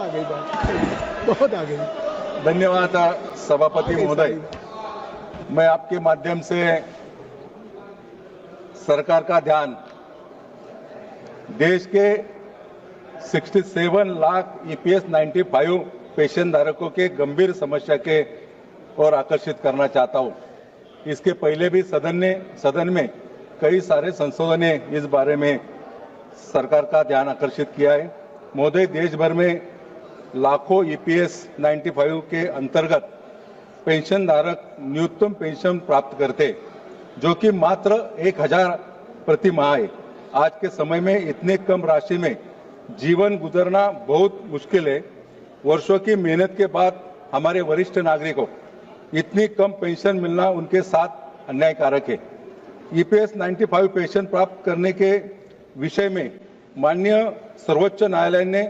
आ गई बात, बहुत आ गई। धन्यवाद सभापति महोदय। मैं आपके माध्यम से सरकार का ध्यान देश के 67 लाख ईपीएस 95 पेंशन धारकों के गंभीर समस्या के और आकर्षित करना चाहता हूं। इसके पहले भी सदन में कई सारे संसदों ने इस बारे में सरकार का ध्यान आकर्षित किया है। महोदय, देश भर में लाखों ईपीएस 95 के अंतर्गत पेंशन धारक न्यूनतम पेंशन प्राप्त करते, जो कि मात्र 1000 प्रति माह है। आज के समय में इतने कम राशि में जीवन गुजरना बहुत मुश्किल है। वर्षों की मेहनत के बाद हमारे वरिष्ठ नागरिकों इतनी कम पेंशन मिलना उनके साथ अन्यायकारक है। ईपीएस 95 पेंशन प्राप्त करने के विषय में माननीय सर्वोच्च न्यायालय ने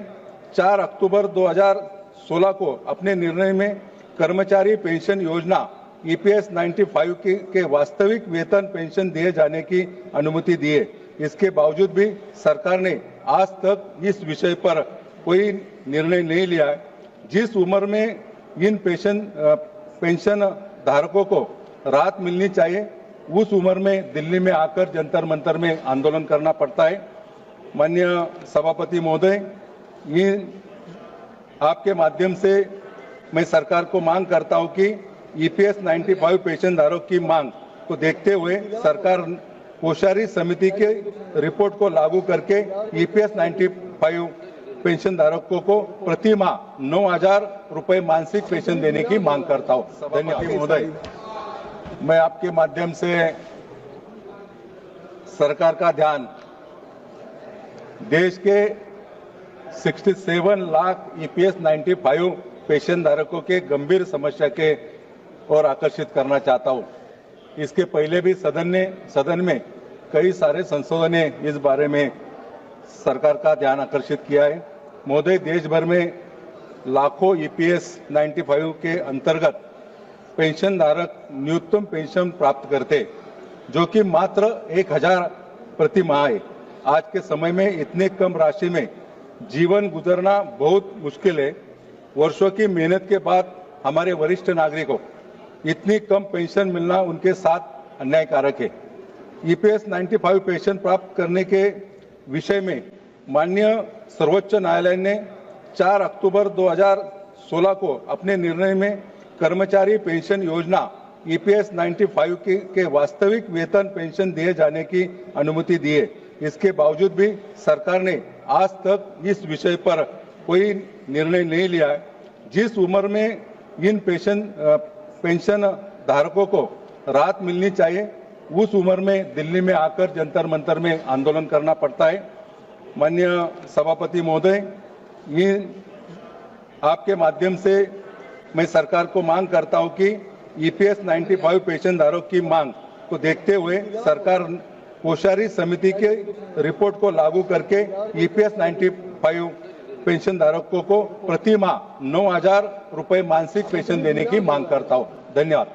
4 अक्टूबर 2016 को अपने निर्णय में कर्मचारी पेंशन योजना ईपीएस 95 के वास्तविक वेतन पेंशन दिए जाने की अनुमति दी है। इसके बावजूद भी सरकार ने आज तक इस विषय पर कोई निर्णय नहीं लिया है। जिस उम्र में इन पेंशन धारकों को राहत मिलनी चाहिए, उस उम्र में दिल्ली में आकर जंतर मंतर में आंदोलन करना पड़ता है। माननीय सभापति महोदय, ये आपके माध्यम से मैं सरकार को मांग करता हूं कि ईपीएस 95 पेंशन धारकों की मांग को देखते हुए सरकार कोश्यारी समिति के रिपोर्ट को लागू करके ईपीएस 95 पेंशन धारकों को प्रति माह 9000 रुपए मासिक पेंशन देने की मांग करता हूं। धन्यवाद महोदय। मैं आपके माध्यम से सरकार का ध्यान देश के 67 लाख ईपीएस 95 पेंशन धारकों के गंभीर समस्या के और आकर्षित करना चाहता हूं। इसके पहले भी सदन में कई सारे संसदों ने इस बारे में सरकार का ध्यान आकर्षित किया है। महोदय, देश भर में लाखों ईपीएस 95 के अंतर्गत पेंशन धारक न्यूनतम पेंशन प्राप्त करते, जो कि मात्र 1000 प्रति माह है। आज के समय में इतने कम राशि में जीवन गुजरना बहुत मुश्किल है। वर्षों की मेहनत के बाद हमारे वरिष्ठ नागरिकों इतनी कम पेंशन मिलना उनके साथ अन्यायकारक है। ईपीएस 95 पेंशन प्राप्त करने के विषय में माननीय सर्वोच्च न्यायालय ने 4 अक्टूबर 2016 को अपने निर्णय में कर्मचारी पेंशन योजना ईपीएस 95 के वास्तविक वेतन पेंशन दिए जाने की अनुमति दी है। इसके बावजूद भी सरकार ने आज तक इस विषय पर कोई निर्णय नहीं लिया है। जिस उम्र में इन पेंशन धारकों को राहत मिलनी चाहिए, उस उम्र में दिल्ली में आकर जंतर मंतर में आंदोलन करना पड़ता है। माननीय सभापति महोदय, ये आपके माध्यम से मैं सरकार को मांग करता हूं कि ईपीएस 95 पेंशन धारकों की मांग को देखते हुए सरकार कोश्यारी समिति के रिपोर्ट को लागू करके ईपीएस 95 पेंशन धारकों को प्रति माह 9000 रुपए मासिक पेंशन देने की मांग करता हूं। धन्यवाद।